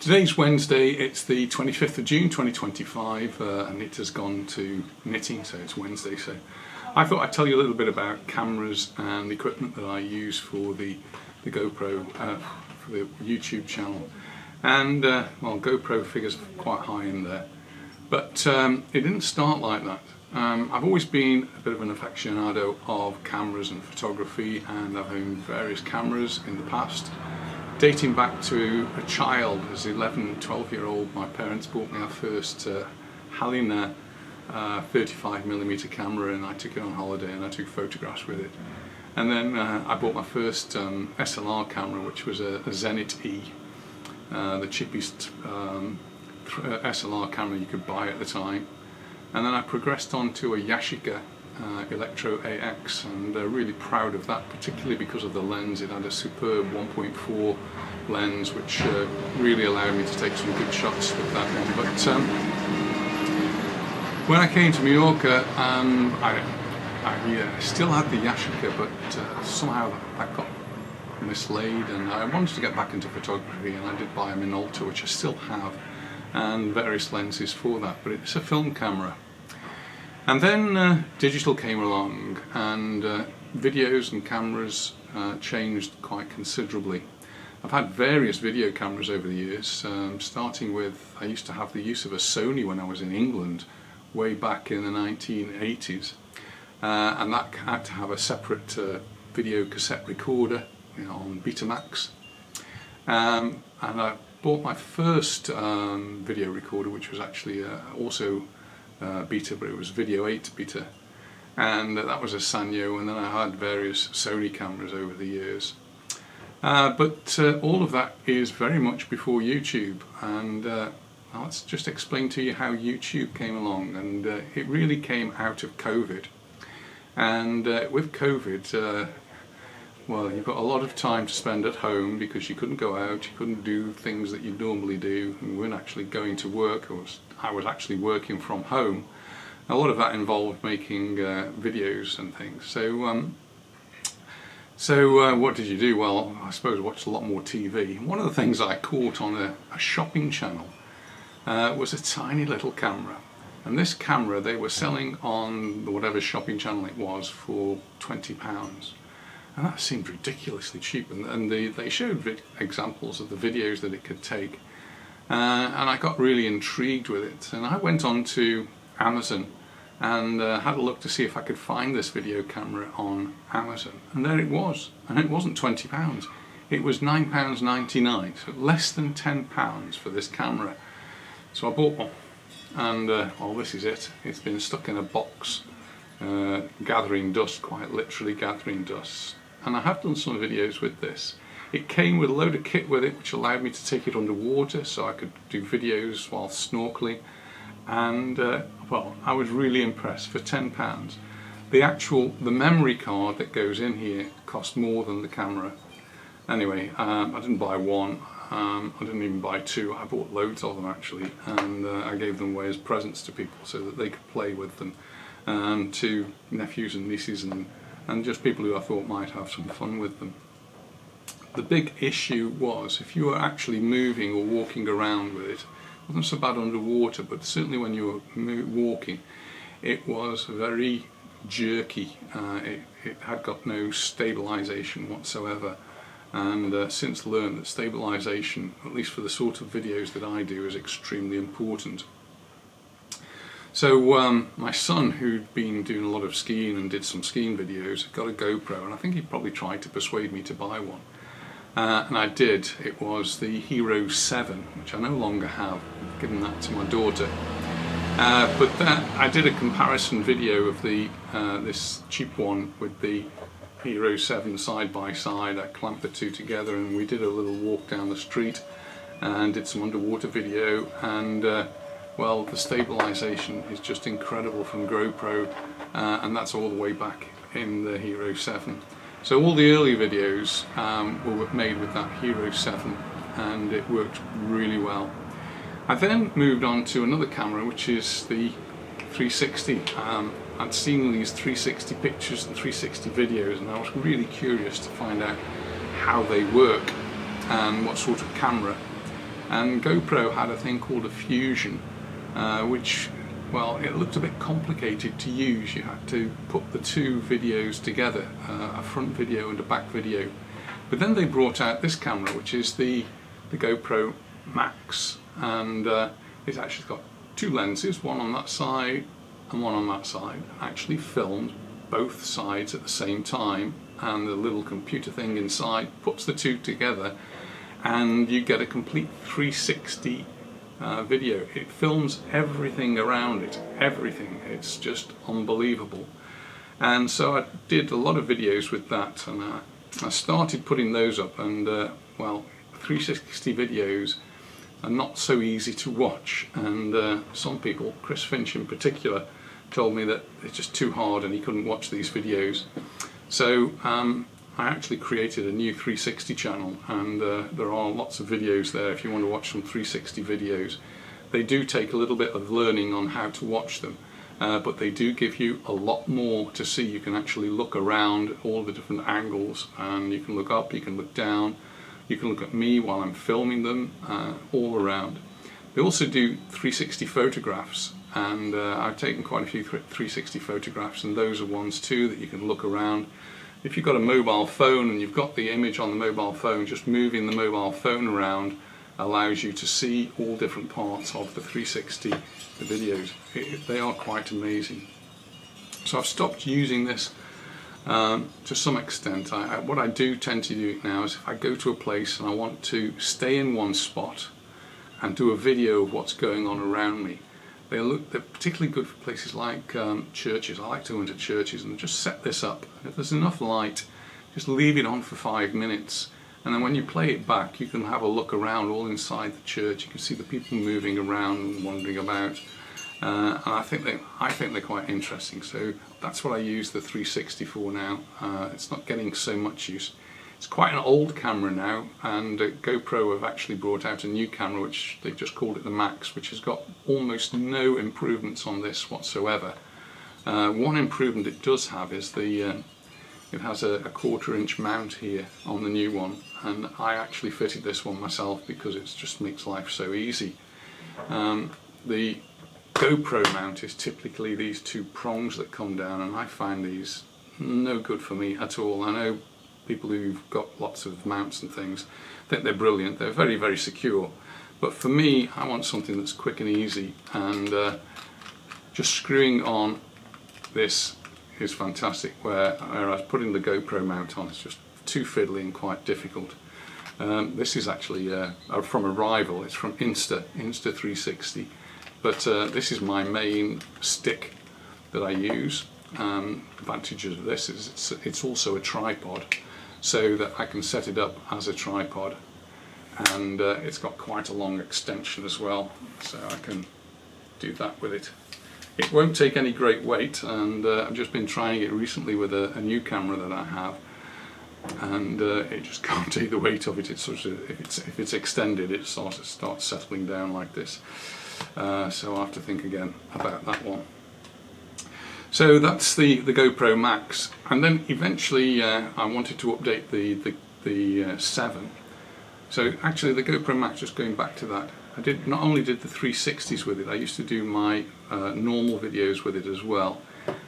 Today's Wednesday, it's the 25th of June 2025, and it has gone to knitting, so it's Wednesday. So I thought I'd tell you a little bit about cameras and the equipment that I use for the GoPro, for the YouTube channel. And well, GoPro figures quite high in there, but it didn't start like that. I've always been a bit of an aficionado of cameras and photography, and I've owned various cameras in the past. Dating back to a child, as 11, 12-year-old, my parents bought me our first Halina 35mm camera, and I took it on holiday and I took photographs with it. And then I bought my first SLR camera, which was a Zenit E, the cheapest SLR camera you could buy at the time. And then I progressed on to a Yashica Electro AX, and really proud of that, particularly because of the lens. It had a superb 1.4 lens, which really allowed me to take some good shots with that one. But when I came to Mallorca, I still had the Yashica, but somehow that got mislaid, and I wanted to get back into photography, and I did buy a Minolta, which I still have, and various lenses for that, but it's a film camera. And then digital came along, and videos and cameras changed quite considerably. I've had various video cameras over the years, starting with, I used to have the use of a Sony when I was in England way back in the 1980s, and that had to have a separate video cassette recorder, on Betamax. And I bought my first video recorder, which was actually also beta, but it was Video 8 beta, and that was a Sanyo. And then I had various Sony cameras over the years, but all of that is very much before YouTube. And let's just explain to you how YouTube came along. And it really came out of COVID, and with COVID, well, you've got a lot of time to spend at home because you couldn't go out, you couldn't do things that you normally do, and we weren't actually going to work. I was actually working from home. A lot of that involved making videos and things. So what did you do? Well, I suppose watched a lot more TV. One of the things I caught on a shopping channel was a tiny little camera. And this camera they were selling on whatever shopping channel it was for £20. And that seemed ridiculously cheap, and they showed examples of the videos that it could take, and I got really intrigued with it. And I went on to Amazon and had a look to see if I could find this video camera on Amazon, and there it was. And it wasn't £20, it was £9.99, so less than £10 for this camera. So I bought one, and well, this is it. It's been stuck in a box, gathering dust, quite literally gathering dust. And I have done some videos with this. It came with a load of kit with it, which allowed me to take it underwater, so I could do videos while snorkeling. And well, I was really impressed. For £10, the memory card that goes in here cost more than the camera. Anyway, I didn't buy one. I didn't even buy two. I bought loads of them actually, and I gave them away as presents to people so that they could play with them, to nephews and nieces and just people who I thought might have some fun with them. The big issue was if you were actually moving or walking around with it, it wasn't so bad underwater, but certainly when you were walking, it was very jerky. It had got no stabilization whatsoever, and since learned that stabilization, at least for the sort of videos that I do, is extremely important. So my son, who'd been doing a lot of skiing and did some skiing videos, got a GoPro, and I think he probably tried to persuade me to buy one. And I did. It was the Hero 7, which I no longer have. I've given that to my daughter. But I did a comparison video of this cheap one with the Hero 7 side by side. I clamped the two together, and we did a little walk down the street and did some underwater video, and well, the stabilization is just incredible from GoPro, and that's all the way back in the Hero 7. So all the early videos were made with that Hero 7, and it worked really well. I then moved on to another camera, which is the 360. I'd seen these 360 pictures and 360 videos, and I was really curious to find out how they work and what sort of camera. and GoPro had a thing called a Fusion, which, well, it looked a bit complicated to use. You had to put the two videos together, a front video and a back video. But then they brought out this camera, which is the GoPro Max, and it's actually got two lenses, one on that side and one on that side. Actually films both sides at the same time, and the little computer thing inside puts the two together, and you get a complete 360 video. It films everything around it, everything. It's just unbelievable. And so I did a lot of videos with that, and I started putting those up, and well, 360 videos are not so easy to watch, and some people, Chris Finch in particular, told me that it's just too hard and he couldn't watch these videos. So I actually created a new 360 channel, and there are lots of videos there if you want to watch some 360 videos. They do take a little bit of learning on how to watch them, but they do give you a lot more to see. You can actually look around all the different angles, and you can look up, you can look down, you can look at me while I'm filming them, all around. They also do 360 photographs, and I've taken quite a few 360 photographs, and those are ones too that you can look around. If you've got a mobile phone and you've got the image on the mobile phone, just moving the mobile phone around allows you to see all different parts of the 360 videos. They are quite amazing. So I've stopped using this to some extent. What I do tend to do now is if I go to a place and I want to stay in one spot and do a video of what's going on around me, they're particularly good for places like churches. I like to go into churches and just set this up. If there's enough light, just leave it on for 5 minutes, and then when you play it back, you can have a look around all inside the church. You can see the people moving around and wandering about, and I think they're quite interesting. So that's what I use the 360 for now. It's not getting so much use. It's quite an old camera now, and GoPro have actually brought out a new camera, which they've just called it the Max, which has got almost no improvements on this whatsoever. One improvement it does have is it has a 1/4 inch mount here on the new one, and I actually fitted this one myself because it just makes life so easy. The GoPro mount is typically these two prongs that come down, and I find these no good for me at all. I know people who've got lots of mounts and things think they're brilliant, they're very, very secure, but for me, I want something that's quick and easy, and just screwing on this is fantastic, whereas putting the GoPro mount on is just too fiddly and quite difficult. This is actually from a rival. It's from Insta360, but this is my main stick that I use. Advantages of this is it's also a tripod, so that I can set it up as a tripod, and it's got quite a long extension as well, so I can do that with it. It won't take any great weight, and I've just been trying it recently with a new camera that I have, and it just can't take the weight of it. It's sort of, if it's extended, it starts settling down like this. So I'll have to think again about that one. So that's the GoPro Max, and then eventually I wanted to update the 7. So actually the GoPro Max, just going back to that, I not only did the 360s with it, I used to do my normal videos with it as well.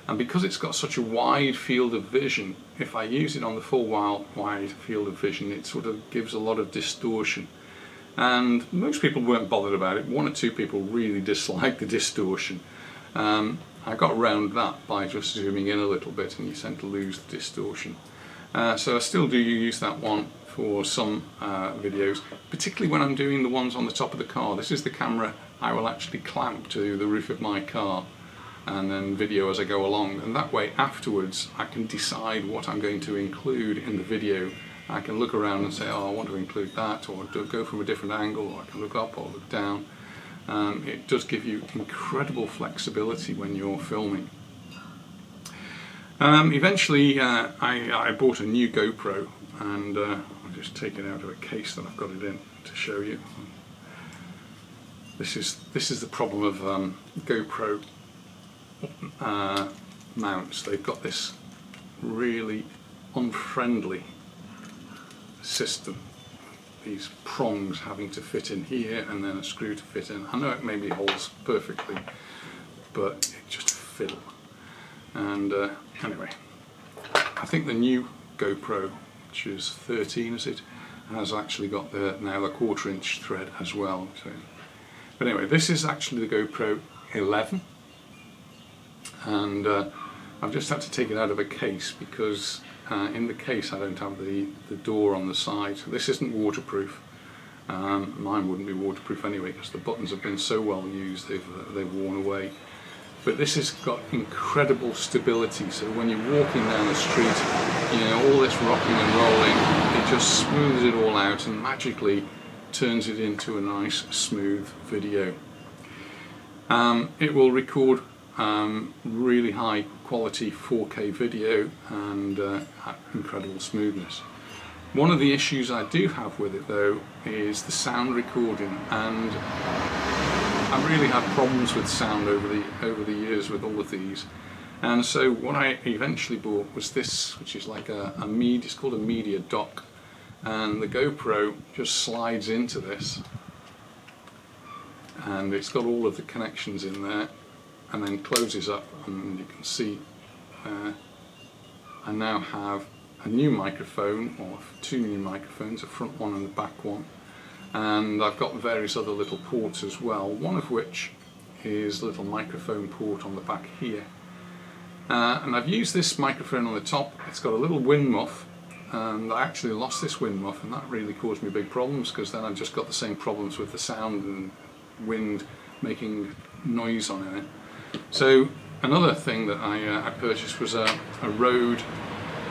And because it's got such a wide field of vision, if I use it on the full wide field of vision, it sort of gives a lot of distortion. And most people weren't bothered about it. 1 or 2 people really dislike the distortion. I got around that by just zooming in a little bit, and you tend to lose the distortion. So I still do use that one for some videos, particularly when I'm doing the ones on the top of the car. This is the camera I will actually clamp to the roof of my car and then video as I go along, and that way afterwards I can decide what I'm going to include in the video. I can look around and say, oh, I want to include that, or go from a different angle, or I can look up or look down. It does give you incredible flexibility when you're filming. Eventually I bought a new GoPro, and I'll just take it out of a case that I've got it in to show you. This is the problem of GoPro mounts. They've got this really unfriendly system. these prongs having to fit in here and then a screw to fit in. I know it maybe holds perfectly, but it just fiddle. And anyway, I think the new GoPro, which is 13, is it, has actually got now the 1/4 inch thread as well. So, but anyway, this is actually the GoPro 11, and I've just had to take it out of a case because in the case I don't have the door on the side. So this isn't waterproof. Mine wouldn't be waterproof anyway because the buttons have been so well used they've worn away. But this has got incredible stability, so when you're walking down the street, you know, all this rocking and rolling, it just smooths it all out and magically turns it into a nice smooth video. It will record really high quality 4K video and at incredible smoothness. One of the issues I do have with it though is the sound recording, and I really had problems with sound over the years with all of these, and so what I eventually bought was this, which is like a media. It's called a media dock, and the GoPro just slides into this, and it's got all of the connections in there, and then closes up, and you can see I now have a new microphone, or 2 new microphones, a front one and a back one. And I've got various other little ports as well, one of which is a little microphone port on the back here. And I've used this microphone on the top. It's got a little wind muff, and I actually lost this wind muff, and that really caused me big problems because then I've just got the same problems with the sound and wind making noise on it. So another thing that I purchased was a Rode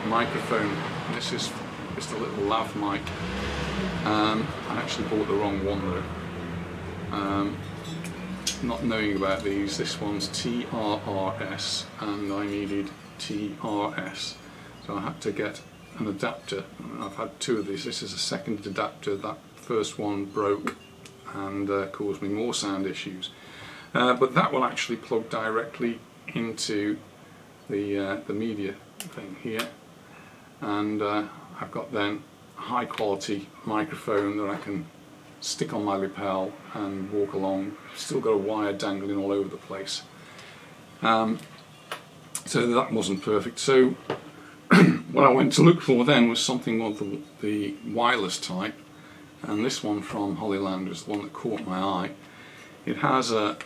microphone. This is just a little lav mic. I actually bought the wrong one though. Not knowing about these, this one's TRRS and I needed TRS, so I had to get an adapter. I've had 2 of these. This is a second adapter. That first one broke and caused me more sound issues, but that will actually plug directly into the media thing here, and I've got then high quality microphone that I can stick on my lapel and walk along. Still got a wire dangling all over the place, so that wasn't perfect. So what I went to look for then was something of the wireless type, and this one from Hollyland is the one that caught my eye. It has a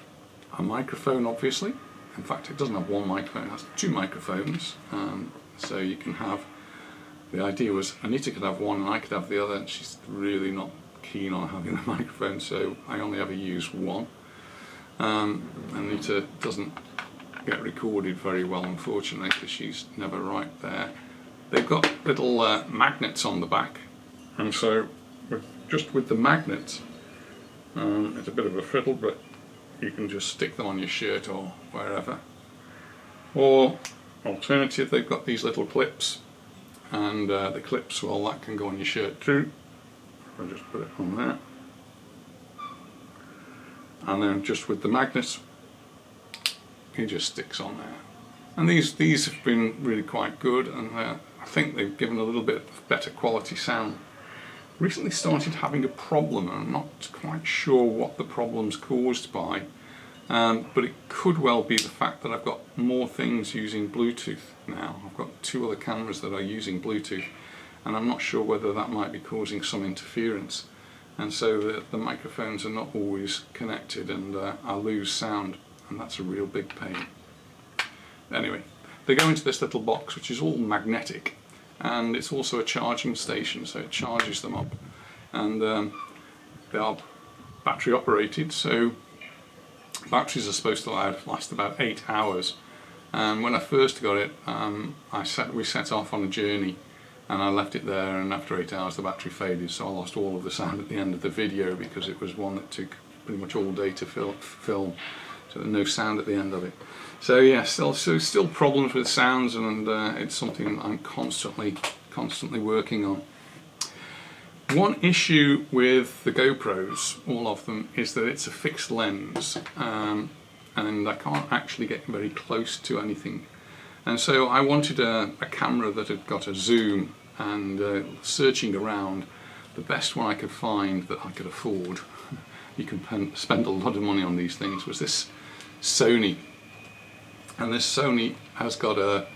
microphone, obviously. In fact, it doesn't have one microphone, it has 2 microphones, so you can have. The idea was Anita could have one and I could have the other, and she's really not keen on having the microphone, so I only ever use one. Anita doesn't get recorded very well, unfortunately, because she's never right there. They've got little magnets on the back, and so just with the magnets, it's a bit of a fiddle, but you can just stick them on your shirt or wherever. Or alternative, they've got these little clips, and the clips, well, that can go on your shirt too. I'll just put it on there, and then just with the magnets it just sticks on there. And these have been really quite good, and I think they've given a little bit better quality sound. Recently started having a problem, and I'm not quite sure what the problem's caused by, but it could well be the fact that I've got more things using Bluetooth now. I've got 2 other cameras that are using Bluetooth, and I'm not sure whether that might be causing some interference, and so the microphones are not always connected, and I lose sound, and that's a real big pain. Anyway, they go into this little box which is all magnetic, and it's also a charging station, so it charges them up, and they are battery operated, so batteries are supposed to last about 8 hours. And when I first got it, we set off on a journey, and I left it there, and after 8 hours the battery faded, so I lost all of the sound at the end of the video because it was one that took pretty much all day to film, so no sound at the end of it. So yeah, still problems with sounds, and it's something I'm constantly working on. One issue with the GoPros, all of them, is that it's a fixed lens, and I can't actually get very close to anything. And so I wanted a camera that had got a zoom, and searching around the best one I could find that I could afford, you can spend a lot of money on these things, was this Sony. And this Sony has got a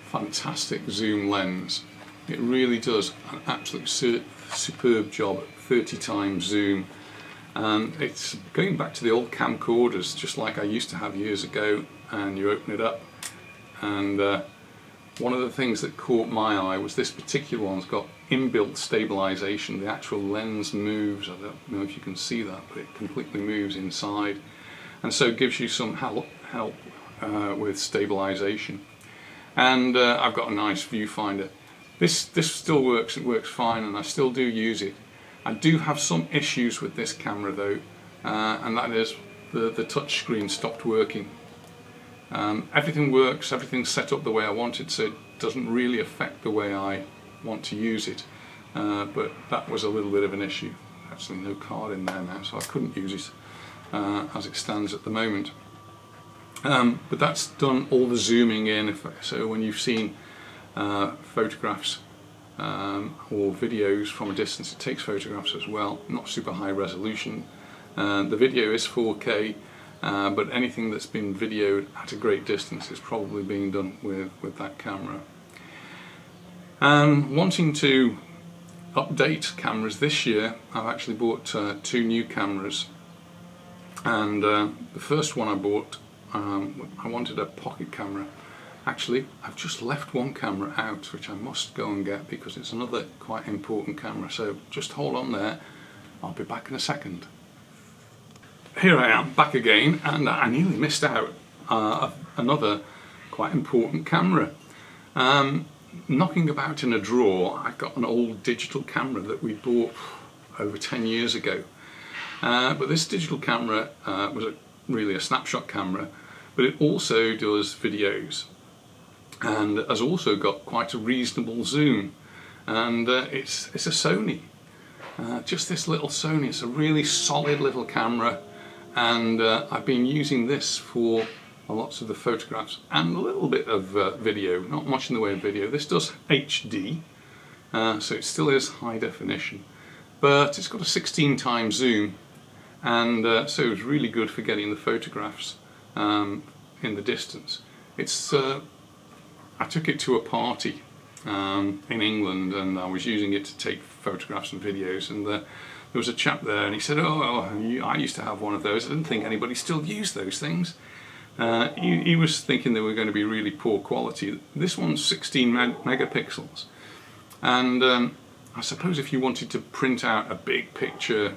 fantastic zoom lens. It really does an absolute superb job at 30 times zoom. And it's going back to the old camcorders, just like I used to have years ago, and you open it up, and one of the things that caught my eye was this particular one's got inbuilt stabilization. The actual lens moves. I don't know if you can see that, but it completely moves inside, and so it gives you some help with stabilization. And I've got a nice viewfinder. This still works. It works fine, and I still do use it. I do have some issues with this camera though, and that is the touch screen stopped working. Everything works, everything's set up the way I want it, so it doesn't really affect the way I want to use it, but that was a little bit of an issue. Actually no card in there now, so I couldn't use it as it stands at the moment. But that's done all the zooming in, so when you've seen photographs or videos from a distance, it takes photographs as well, not super high resolution. The video is 4K, but anything that's been videoed at a great distance is probably being done with that camera. Wanting to update cameras this year, I've actually bought 2 new cameras, and the first one I bought, I wanted a pocket camera. Actually, I've just left one camera out, which I must go and get because it's another quite important camera, so just hold on there, I'll be back in a second. Here I am, back again, and I nearly missed out another quite important camera. Knocking about in a drawer, I've got an old digital camera that we bought over 10 years ago. But this digital camera was really a snapshot camera, but it also does videos, and has also got quite a reasonable zoom, and it's a Sony, just this little Sony. It's a really solid little camera, and I've been using this for lots of the photographs and a little bit of video, not much in the way of video. This does HD, so it still is high definition, but it's got a 16 times zoom, and so it's really good for getting the photographs in the distance. I took it to a party in England, and I was using it to take photographs and videos, and there was a chap there, and he said, "Oh, I used to have one of those. I didn't think anybody still used those things." He was thinking they were going to be really poor quality. This one's 16 megapixels, and I suppose if you wanted to print out a big picture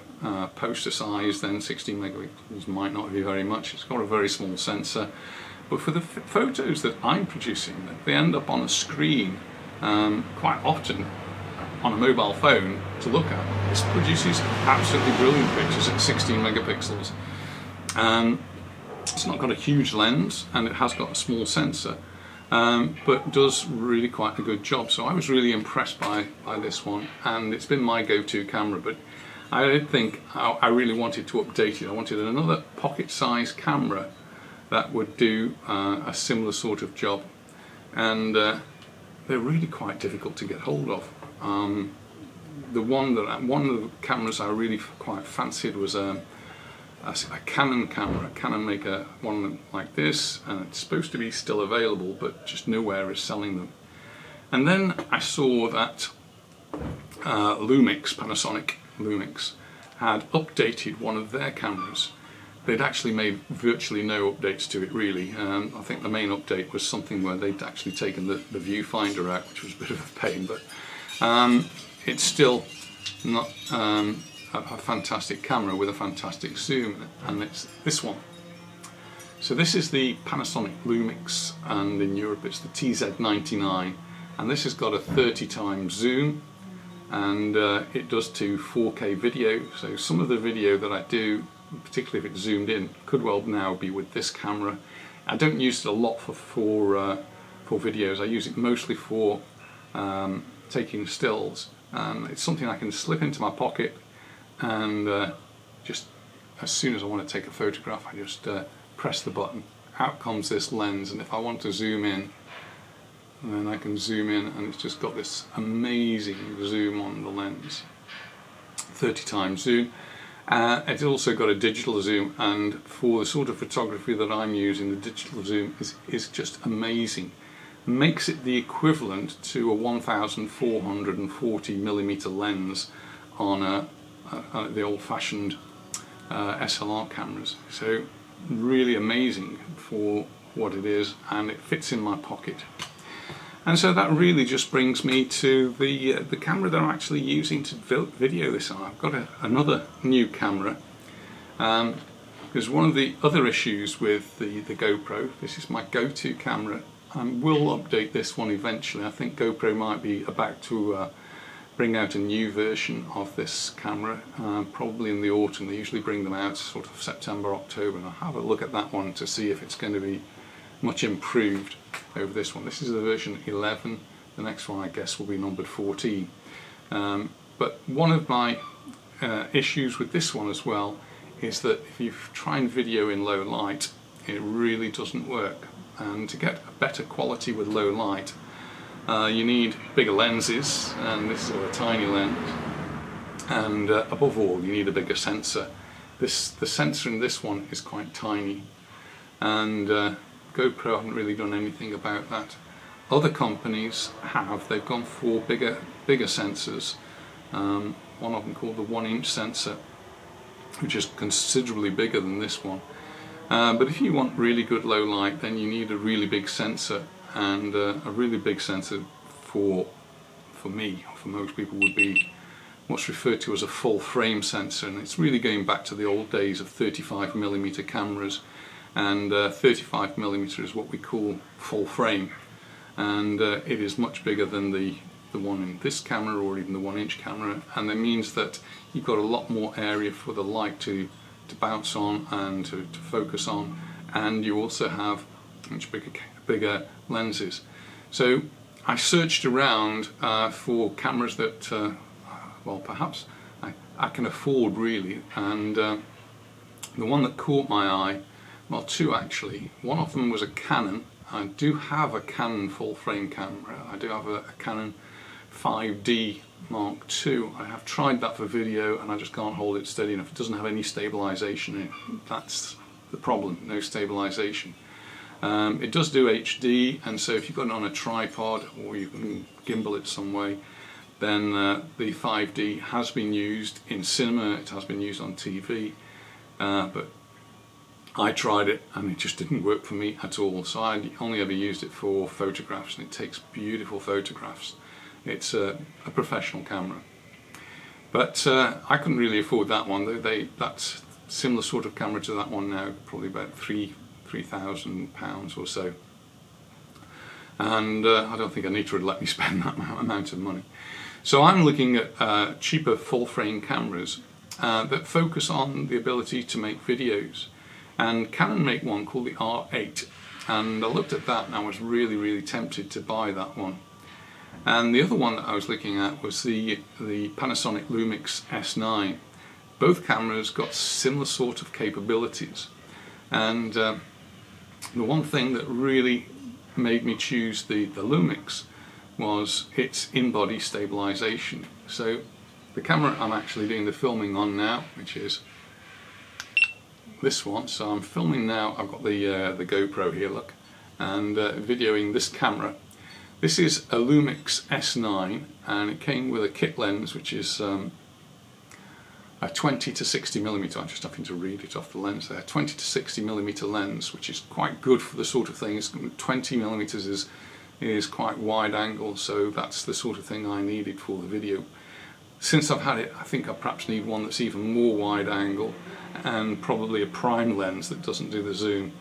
poster size, then 16 megapixels might not be very much. It's got a very small sensor. But for the photos that I'm producing, they end up on a screen quite often on a mobile phone to look at. This produces absolutely brilliant pictures at 16 megapixels. It's not got a huge lens, and it has got a small sensor, but does really quite a good job. So I was really impressed by this one, and it's been my go-to camera. But I did think I really wanted to update it. I wanted another pocket-sized camera that would do a similar sort of job, and they're really quite difficult to get hold of. One of the cameras I really quite fancied was a Canon camera. Canon make one like this, and it's supposed to be still available, but just nowhere is selling them. And then I saw that Panasonic Lumix had updated one of their cameras. They'd actually made virtually no updates to it, really. I think the main update was something where they'd actually taken the viewfinder out, which was a bit of a pain, but it's still not a fantastic camera with a fantastic zoom, and it's this one. So this is the Panasonic Lumix, and in Europe it's the TZ99, and this has got a 30 times zoom, and it does to 4K video. So some of the video that I do, particularly if it's zoomed in, could well now be with this camera. I don't use it a lot for videos. I use it mostly for taking stills. It's something I can slip into my pocket, and just as soon as I want to take a photograph, I just press the button. Out comes this lens, and if I want to zoom in, then I can zoom in, and it's just got this amazing zoom on the lens. 30 times zoom. It's also got a digital zoom, and for the sort of photography that I'm using, the digital zoom is just amazing. It makes it the equivalent to a 1440mm lens on the old-fashioned SLR cameras. So really amazing for what it is, and it fits in my pocket. And so that really just brings me to the camera that I'm actually using to video this on. I've got another new camera, because one of the other issues with the GoPro, this is my go-to camera. I will update this one eventually. I think GoPro might be about to bring out a new version of this camera, probably in the autumn. They usually bring them out sort of September, October, and I'll have a look at that one to see if it's going to be much improved over this one. This is the version 11, the next one I guess will be numbered 14. But one of my issues with this one as well is that if you try and video in low light, it really doesn't work. And to get a better quality with low light, you need bigger lenses, and this is a tiny lens, and above all you need a bigger sensor. The sensor in this one is quite tiny, and GoPro haven't really done anything about that. Other companies have. They've gone for bigger sensors. One of them called the 1-inch sensor, which is considerably bigger than this one. But if you want really good low light, then you need a really big sensor, and a really big sensor for me, or for most people, would be what's referred to as a full frame sensor, and it's really going back to the old days of 35mm cameras. And 35mm is what we call full frame, and it is much bigger than the one in this camera, or even the 1-inch camera, and it means that you've got a lot more area for the light to bounce on and to focus on, and you also have much bigger lenses. So I searched around for cameras that well, perhaps I can afford really, and the one that caught my eye, well, two actually. One of them was a Canon. I do have a Canon full frame camera. I do have a Canon 5D Mark II. I have tried that for video and I just can't hold it steady enough. It doesn't have any stabilization in it. That's the problem, no stabilization. It does do HD, and so if you've got it on a tripod or you can gimbal it some way, then the 5D has been used in cinema, it has been used on TV, but I tried it and it just didn't work for me at all. So I only ever used it for photographs, and it takes beautiful photographs. It's a professional camera. But I couldn't really afford that one. That's similar sort of camera to that one now, probably about £3,000 or so. And I don't think Anita would let me spend that amount of money. So I'm looking at cheaper full frame cameras that focus on the ability to make videos. And Canon make one called the R8, and I looked at that and I was really tempted to buy that one. And the other one that I was looking at was the Panasonic Lumix S9. Both cameras got similar sort of capabilities, and the one thing that really made me choose the Lumix was its in-body stabilization. So the camera I'm actually doing the filming on now, which is this one, so I'm filming now. I've got the GoPro here, look, and videoing this camera. This is a Lumix S9, and it came with a kit lens, which is a 20 to 60mm. I'm just having to read it off the lens there. 20 to 60mm lens, which is quite good for the sort of things. 20mm is quite wide angle, so that's the sort of thing I needed for the video. Since I've had it, I think I perhaps need one that's even more wide angle, and probably a prime lens that doesn't do the zoom.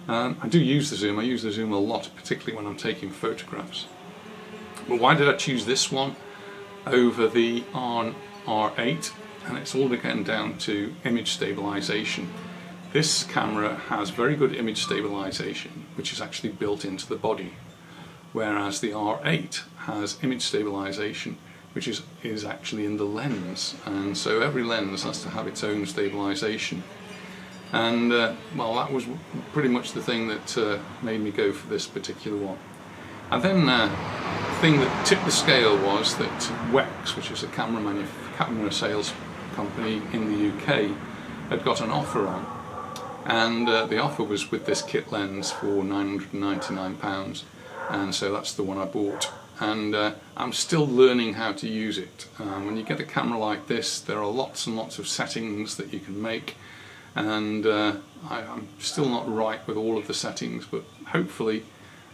I do use the zoom. I use the zoom a lot, particularly when I'm taking photographs. But why did I choose this one over the R8? And it's all again down to image stabilization. This camera has very good image stabilization, which is actually built into the body, whereas the R8 has image stabilization which is actually in the lens, and so every lens has to have its own stabilization. And well, that was pretty much the thing that made me go for this particular one. And then the thing that tipped the scale was that Wex, which is a camera sales company in the UK had got an offer on, and the offer was with this kit lens for £999, and so that's the one I bought. And I'm still learning how to use it. When you get a camera like this, there are lots and lots of settings that you can make, and I'm still not right with all of the settings, but hopefully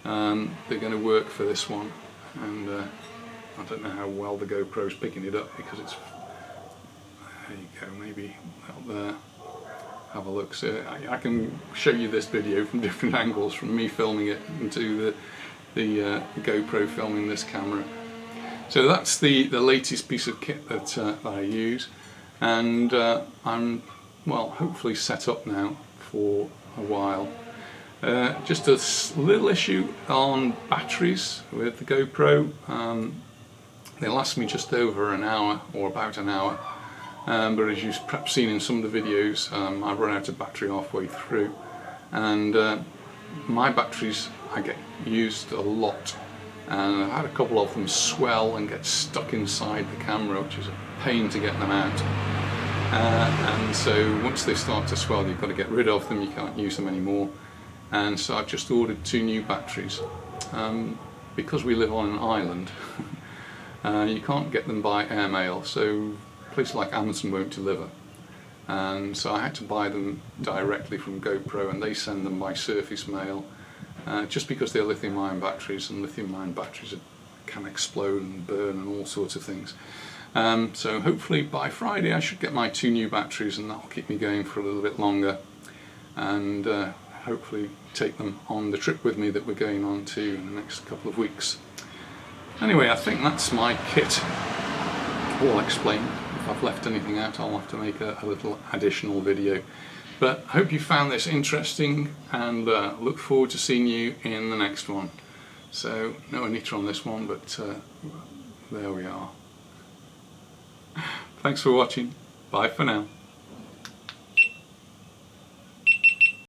they're going to work for this one. And I don't know how well the GoPro's picking it up, because it's, there you go, maybe out there. Have a look. So I can show you this video from different angles, from me filming it into the GoPro filming this camera. So that's the latest piece of kit that I use, and I'm, well, hopefully set up now for a while. Just a little issue on batteries with the GoPro. They last me just over an hour, or about an hour, but as you've perhaps seen in some of the videos, I've run out of battery halfway through, and my batteries, I get used a lot, and I've had a couple of them swell and get stuck inside the camera, which is a pain to get them out. And so once they start to swell, you've got to get rid of them, you can't use them anymore. And so I've just ordered 2 new batteries. Because we live on an island, you can't get them by airmail, so places like Amazon won't deliver. And so I had to buy them directly from GoPro, and they send them by surface mail, just because they're lithium-ion batteries, and lithium-ion batteries can explode and burn and all sorts of things. So hopefully by Friday I should get my 2 new batteries, and that'll keep me going for a little bit longer, and hopefully take them on the trip with me that we're going on to in the next couple of weeks. Anyway, I think that's my kit all explained. If I've left anything out, I'll have to make a little additional video. But I hope you found this interesting, and look forward to seeing you in the next one. So, no Anita on this one, but there we are. Thanks for watching. Bye for now.